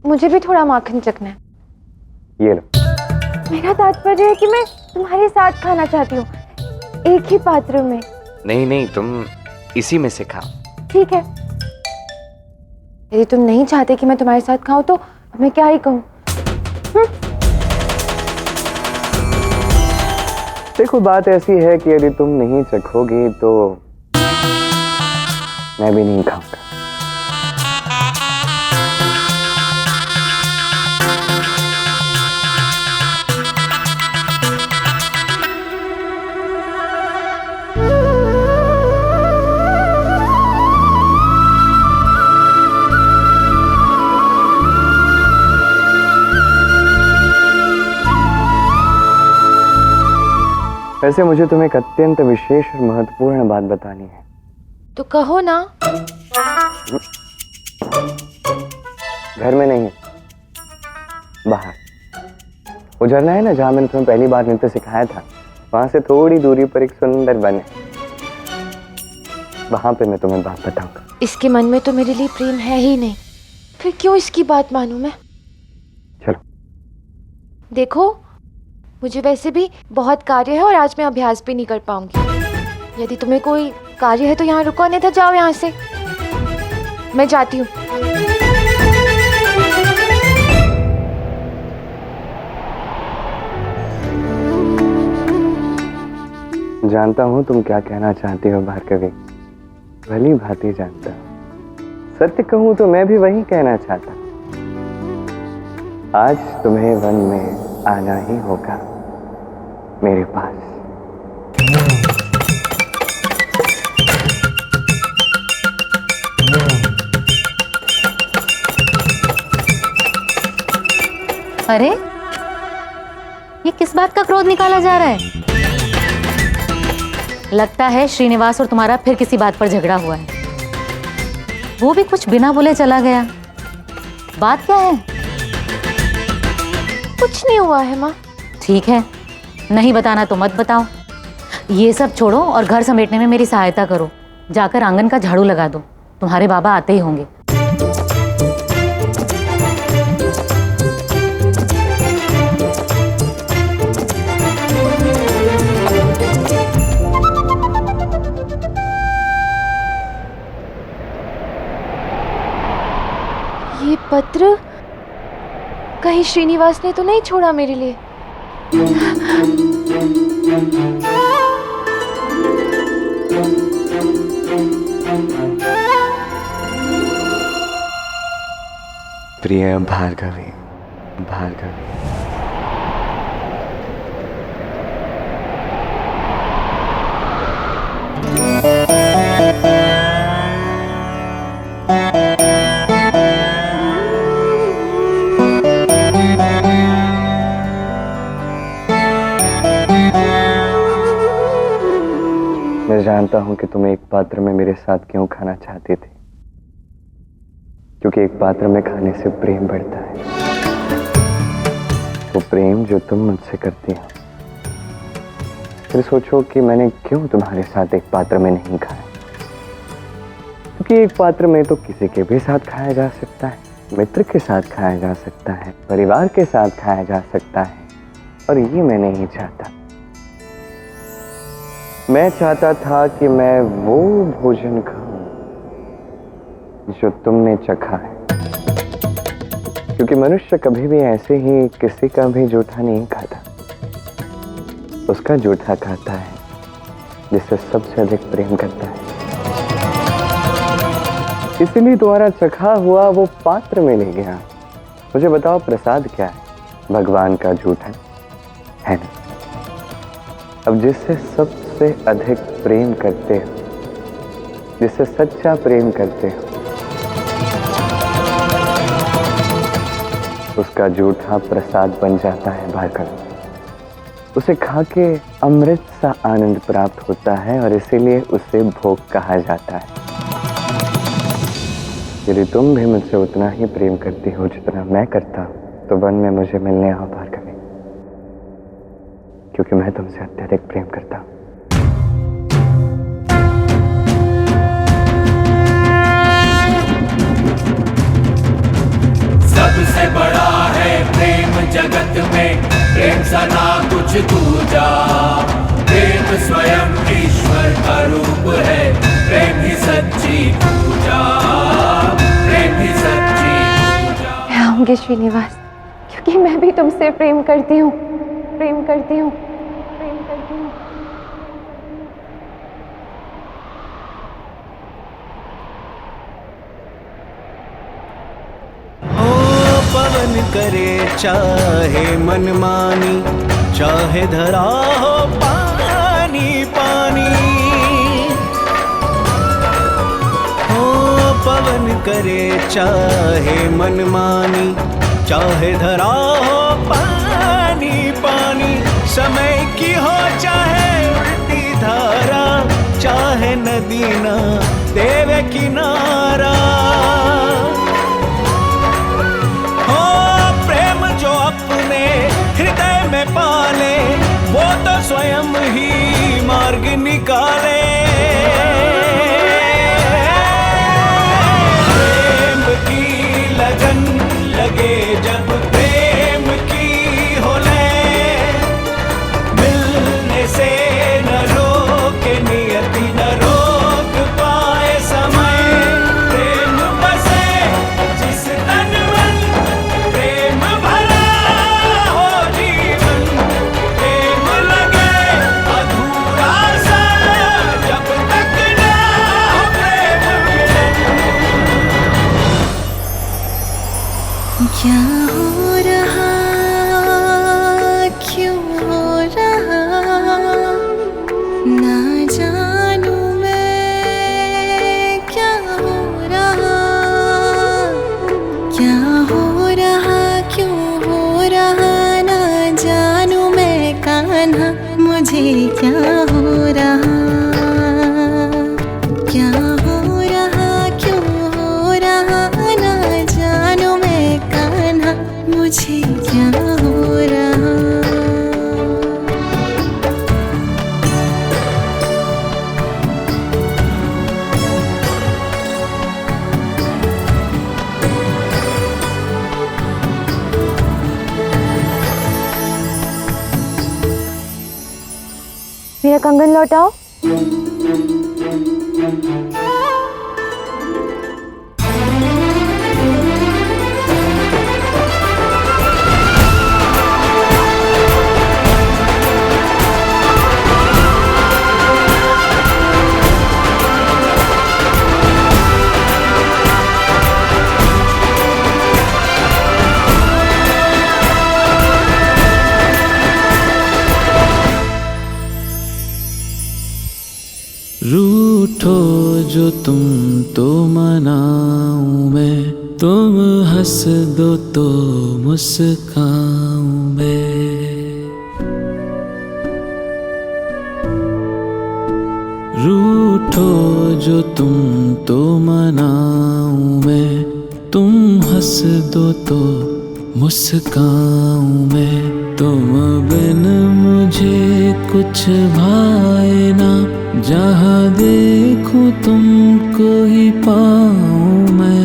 मुझे भी थोड़ा माखन चखना है। ये लो। मेरा तात्पर्य है कि मैं तुम्हारे साथ खाना चाहती हूँ, एक ही पात्र में। नहीं नहीं, तुम इसी में से खाओ। ठीक है, यदि तुम नहीं चाहते कि मैं तुम्हारे साथ खाऊं तो मैं क्या ही कहूँ। देखो, बात ऐसी है कि यदि तुम नहीं चखोगी तो मैं भी नहीं खाऊंगा। वैसे मुझे तुम्हें एक अत्यंत विशेष और महत्वपूर्ण बात बतानी है। तो कहो ना। घर में नहीं, बाहर। वो झरना है ना जहां मैंने तुम्हें पहली बार नृत्य सिखाया था, वहां से थोड़ी दूरी पर एक सुंदर वन है। वहां पे मैं तुम्हें बात बताऊंगा। इसके मन में तो मेरे लिए प्रेम है ही नहीं, फिर क्यों इसकी बात मानूं मैं। चलो। देखो, मुझे वैसे भी बहुत कार्य है और आज मैं अभ्यास भी नहीं कर पाऊंगी। यदि तुम्हें कोई कार्य है तो यहाँ रुको, नहीं तो जाओ यहाँ से। मैं जाती हूँ। जानता हूं तुम क्या कहना चाहती हो भार्गवी, भली भांति जानता हूं। सत्य कहूं तो मैं भी वही कहना चाहता। आज तुम्हें वन में आना ही होगा मेरे पास। अरे, ये किस बात का क्रोध निकाला जा रहा है? लगता है श्रीनिवास और तुम्हारा फिर किसी बात पर झगड़ा हुआ है। वो भी कुछ बिना बोले चला गया। बात क्या है? कुछ नहीं हुआ है माँ। ठीक है, नहीं बताना तो मत बताओ। ये सब छोड़ो और घर समेटने में मेरी सहायता करो। जाकर आंगन का झाड़ू लगा दो, तुम्हारे बाबा आते ही होंगे। ये पत्र कहीं श्रीनिवास ने तो नहीं छोड़ा मेरे लिए। प्रिय भार्गवी, भार्गवी। मैं जानता हूं कि तुम एक पात्र में मेरे साथ क्यों खाना चाहती थी, क्योंकि एक पात्र में खाने से प्रेम बढ़ता है। वो प्रेम जो तुम मुझसे करती हो। फिर सोचो कि मैंने क्यों तुम्हारे साथ एक पात्र में नहीं खाया, क्योंकि एक पात्र में तो किसी के भी साथ खाया जा सकता है, मित्र के साथ खाया जा सकता है, परिवार के साथ खाया जा सकता है, और ये मैं नहीं चाहता। मैं चाहता था कि मैं वो भोजन खाऊं जो तुमने चखा है, क्योंकि मनुष्य कभी भी ऐसे ही किसी का भी जूठा नहीं खाता। उसका जूठा खाता है जिससे सबसे अधिक प्रेम करता है। इसलिए तुम्हारा चखा हुआ वो पात्र में ले गया। मुझे बताओ, प्रसाद क्या है? भगवान का जूठा है ना? अब जिससे सबसे अधिक प्रेम करते हो, जिससे सच्चा प्रेम करते हो, उसका जूठा प्रसाद बन जाता है भार्गव। उसे खा के अमृत सा आनंद प्राप्त होता है और इसीलिए उसे भोग कहा जाता है। यदि तुम भी मुझसे उतना ही प्रेम करती हो जितना मैं करता हूं, तो वन में मुझे मिलने आओ भार्गवी, क्योंकि मैं तुमसे अत्यधिक प्रेम करता हूं। सबसे जगत में प्रेम सना कुछ दूजा। प्रेम स्वयं ईश्वर का रूप है, प्रेम ही सच्ची पूजा, प्रेम ही सच्ची पूजा। मैं आऊंगी श्रीनिवास, क्योंकि मैं भी तुमसे प्रेम करती हूँ, प्रेम करती हूँ, प्रेम करती हूँ। पवन करे चाहे मनमानी, चाहे धरा हो पानी पानी। हो पवन करे चाहे मनमानी, चाहे धरा हो पानी पानी। समय की हो चाहे उल्टी धारा, चाहे नदी ना देवे किनारा। हृदय में पाले वो तो स्वयं ही मार्ग निकाले। प्रेम की लगन लगे जब प्रेम की हो ले, मिलने से न रोके नियति न रोक पाए समय। प्रेम बसे जिस तन मन, प्रेम भरा क्या हो रहा, क्यों हो रहा, ना जानू मैं क्या हो रहा। क्या हो रहा, क्यों हो रहा, ना जानू मैं कान्हा, मुझे क्या हो रहा। क्या हो रहा, क्यों हो रहा, ना जानू मैं कान्हा, मुझे क्या हो रहा। मेरा कंगन लौटाओ। रूठो जो तुम तो मनाऊं मैं, तुम हंस दो तो मुस्काऊं मैं। रूठो जो तुम तो मनाऊं मैं, तुम हंस दो तो मुस्काऊं मैं। तुम बिन मुझे कुछ भाए ना, जहाँ देखूं तुमको ही पाऊं मैं।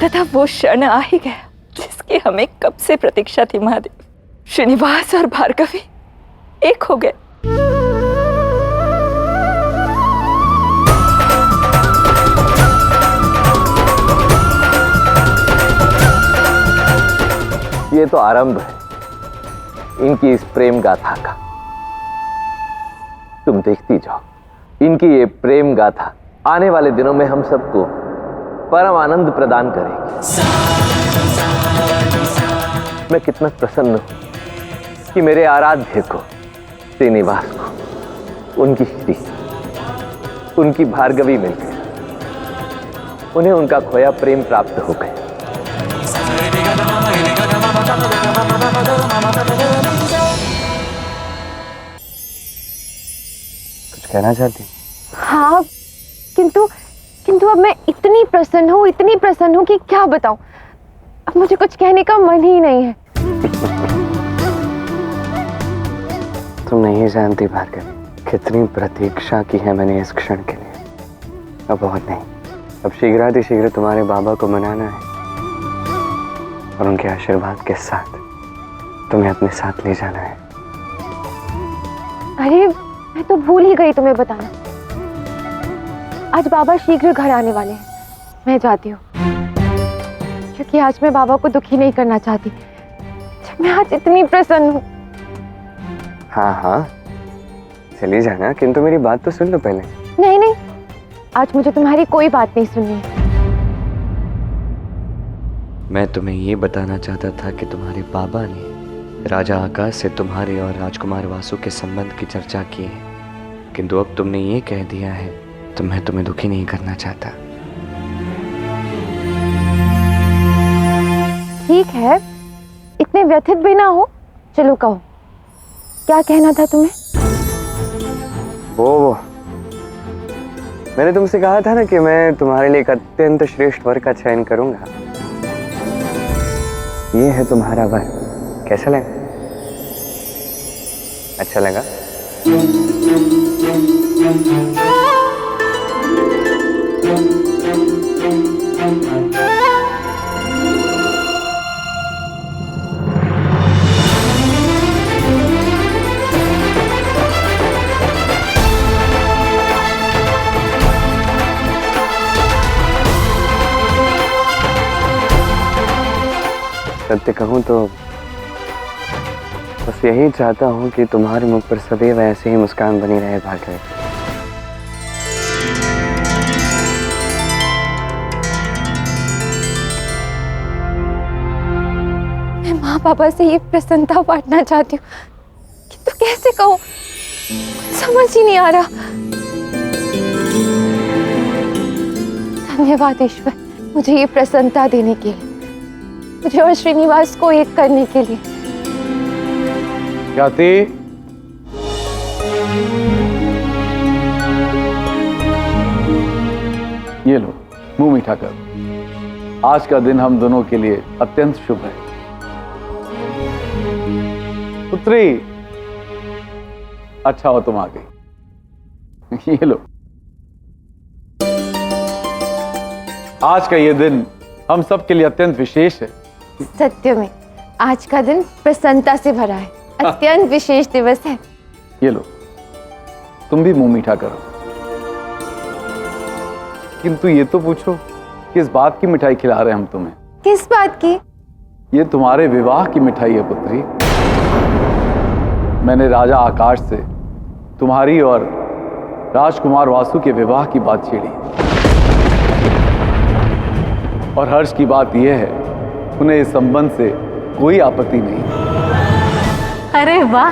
अंततः वो क्षण आ ही गया जिसकी हमें कब से प्रतीक्षा थी महादेव। श्रीनिवास और भार्गवी एक हो गए। ये तो आरंभ है इनकी इस प्रेम गाथा का। तुम देखती जाओ, इनकी ये प्रेम गाथा आने वाले दिनों में हम सबको परम आनंद प्रदान करेगी। मैं कितना प्रसन्न हूं कि मेरे आराध्य को, श्रीनिवास को, उनकी श्री, उनकी भार्गवी मिल गई। उन्हें उनका खोया प्रेम प्राप्त हो गया। कुछ कहना चाहती? हाँ, किंतु अब मैं इतनी प्रसन्न हूँ कि क्या बताऊं। अब मुझे कुछ कहने का मन ही नहीं है। तुम नहीं जानती भार्गवी, कितनी प्रतीक्षा की है मैंने इस क्षण के लिए। अब बहुत नहीं, अब शीघ्र तुम्हारे बाबा को मनाना है और उनके आशीर्वाद के साथ तुम्हें अपने साथ ले जाना है। अरे मैं तो भूल ही गई तुम्हें बताना। आज बाबा शीघ्र घर आने वाले हैं। मैं जाती हूँ क्योंकि आज मैं बाबा को दुखी नहीं करना चाहती। जब मैं आज इतनी प्रसन्न हूँ। हाँ, चली जाना, किंतु मेरी बात तो सुन लो पहले। नहीं, आज मुझे तुम्हारी कोई बात नहीं सुननी है। मैं तुम्हें ये बताना चाहता था कि तुम्हारे बाबा ने राजा आकाश से तुम्हारे और राजकुमार वासु के संबंध की चर्चा की है, किंतु अब तुमने ये कह दिया है तो मैं तुम्हें दुखी नहीं करना चाहता। ठीक है, इतने व्यथित भी ना हो। चलो कहो, क्या कहना था तुम्हें? वो मैंने तुमसे कहा था ना कि मैं तुम्हारे लिए एक अत्यंत श्रेष्ठ वर का चयन करूंगा। ये है तुम्हारा वर। कैसा लगा? अच्छा लगा? सत्य कहूं तो बस यही चाहता हूं कि तुम्हारे मुख पर सदैव ऐसे ही मुस्कान बनी रहे भार्गवी। मैं माँ पापा से ये प्रसन्नता बांटना चाहती हूँ, किंतु कैसे कहूँ, समझ ही नहीं आ रहा। धन्यवाद ईश्वर, मुझे ये प्रसन्नता देने के लिए, मुझे और श्रीनिवास को एक करने के लिए। ख्याति, ये लो, मुंह मीठा कर। आज का दिन हम दोनों के लिए अत्यंत शुभ है। पुत्री, अच्छा हो तुम आ गई। ये लो, आज का ये दिन हम सब के लिए अत्यंत विशेष है। सत्य में आज का दिन प्रसन्नता से भरा है, अत्यंत विशेष दिवस है। ये लो, तुम भी मुंह मीठा करो। किंतु ये तो पूछो, किस बात की मिठाई खिला रहे हैं हम तुम्हें? किस बात की? ये तुम्हारे विवाह की मिठाई है पुत्री। मैंने राजा आकाश से तुम्हारी और राजकुमार वासु के विवाह की बात छेड़ी, और हर्ष की बात यह है, उन्हें इस संबंध से कोई आपत्ति नहीं। अरे वाह,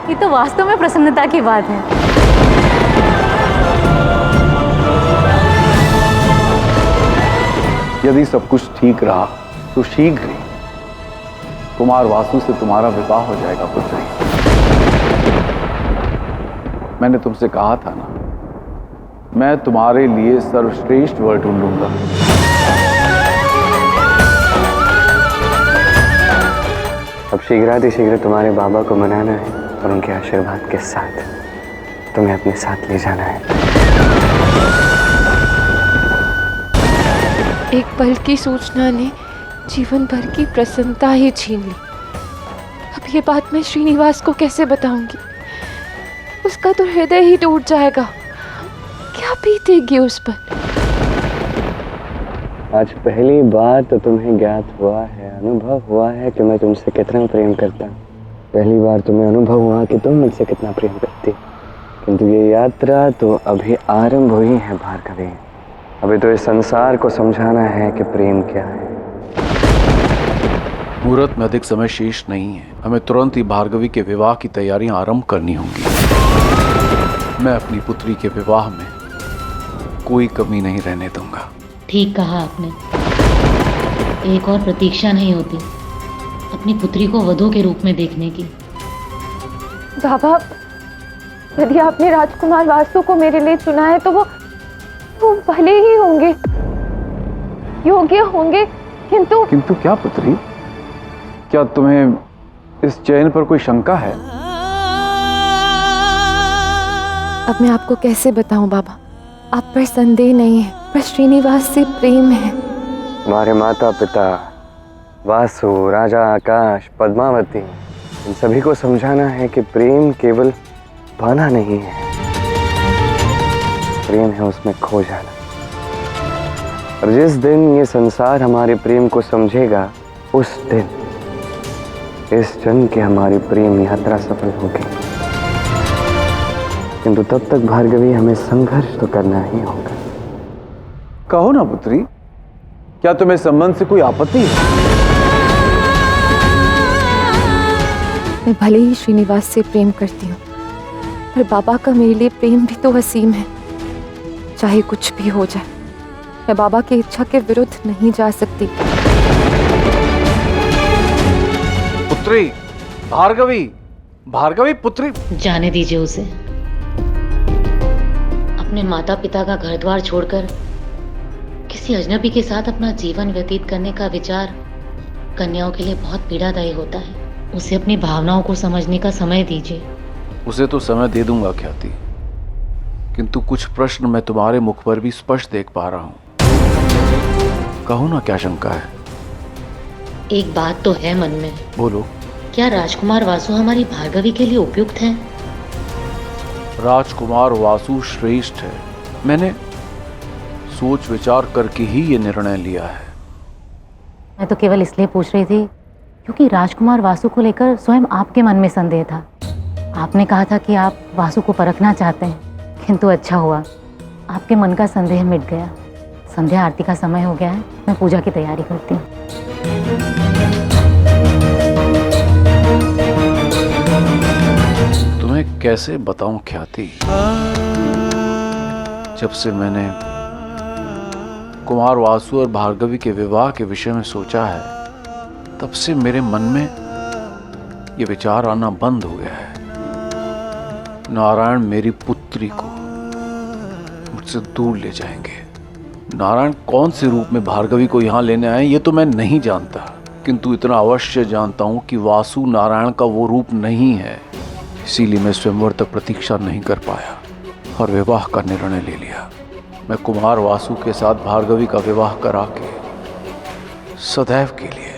ये तो वास्तव में प्रसन्नता की बात है। यदि सब कुछ ठीक रहा तो शीघ्र ही कुमार वासु से तुम्हारा विवाह हो जाएगा पुत्री। मैंने तुमसे कहा था ना, मैं तुम्हारे लिए सर्वश्रेष्ठ वर ढूंढूंगा। अब शीघ्र तुम्हारे बाबा को मनाना है और उनके आशीर्वाद के साथ तुम्हें अपने साथ ले जाना है। एक पल की सूचना ने जीवन भर की प्रसन्नता ही छीन ली। अब ये बात मैं श्रीनिवास को कैसे बताऊंगी? उसका तो हृदय ही टूट जाएगा। क्या बीतेगी उस पर? आज पहली बार तो तुम्हें ज्ञात हुआ है, अनुभव हुआ है कि मैं तुमसे कितना प्रेम करता हूँ। पहली बार तुम्हें अनुभव हुआ कि तुम मुझसे कितना प्रेम करती। किंतु ये यात्रा तो अभी आरंभ हुई है भार्गवी। अभी तो इस संसार को समझाना है कि प्रेम क्या है। मुहूर्त में अधिक समय शेष नहीं है। हमें तुरंत ही भार्गवी के विवाह की तैयारियां आरंभ करनी होंगी। मैं अपनी पुत्री के विवाह में कोई कमी नहीं रहने दूंगा। ठीक कहा आपने। एक और प्रतीक्षा नहीं होती अपनी पुत्री को वधू के रूप में देखने की। बाबा, यदि आपने राजकुमार वासु को मेरे लिए चुना है तो वो भले ही होंगे, योग्य होंगे। किंतु क्या पुत्री? क्या तुम्हें इस चयन पर कोई शंका है? अब मैं आपको कैसे बताऊं बाबा? आप पर संदेह नहीं है, पर श्रीनिवास से प्रेम है। तुम्हारे माता पिता वासु, राजा आकाश, पद्मावती, इन सभी को समझाना है कि प्रेम केवल पाना नहीं है, प्रेम है उसमें खो जाना। और जिस दिन ये संसार हमारे प्रेम को समझेगा, उस दिन इस जन्म की हमारी प्रेम यात्रा सफल होगी। किंतु तब तक भार्गवी हमें संघर्ष तो करना ही होगा। कहो ना पुत्री, क्या तुम्हें संबंध से कोई आपत्ति है? मैं भले ही श्रीनिवास से प्रेम करती हूँ, पर बाबा का मेरे लिए प्रेम भी तो असीम है। चाहे कुछ भी हो जाए, मैं बाबा की इच्छा के विरुद्ध नहीं जा सकती। पुत्री, भार्गवी पुत्री। जाने दीजिए उसे। अपने माता पिता का घर द्वार छोड़कर किसी अजनबी के साथ अपना जीवन व्यतीत करने का विचार कन्याओं के लिए बहुत पीड़ादायी होता है। उसे अपनी भावनाओं को समझने का समय दीजिए। उसे तो समय दे दूंगा ख्याति, किंतु कुछ प्रश्न मैं तुम्हारे मुख पर भी स्पष्ट देख पा रहा हूं। कहो ना, क्या शंका है? एक बात तो है मन में। बोलो। क्या राजकुमार वासु हमारी भार्गवी के लिए उपयुक्त हैं? राजकुमार वासु श्रेष्ठ है। मैंने सोच विचार करके ही ये निर्णय लिया है। मैं तो केवल इसलिए पूछ रही थी क्योंकि राजकुमार वासु को लेकर स्वयं आपके मन में संदेह था। आपने कहा था कि आप वासु को परखना चाहते हैं, किंतु अच्छा हुआ आपके मन का संदेह मिट गया। संध्या आरती का समय हो गया है, मैं पूजा की तैयारी करती हूँ। तुम्हें कैसे बताऊं ख्याति, जब से मैंने कुमार वासु और भार्गवी के विवाह के विषय में सोचा है, तब से मेरे मन में ये विचार आना बंद हो गया है। नारायण मेरी पुत्री को मुझसे दूर ले जाएंगे। नारायण कौन से रूप में भार्गवी को यहाँ लेने आए ये तो मैं नहीं जानता, किंतु इतना अवश्य जानता हूँ कि वासु नारायण का वो रूप नहीं है। इसीलिए मैं स्वयंवर तक प्रतीक्षा नहीं कर पाया और विवाह का निर्णय ले लिया। मैं कुमार वासु के साथ भार्गवी का विवाह करा के सदैव के लिए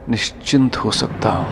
निश्चिंत हो सकता हूँ।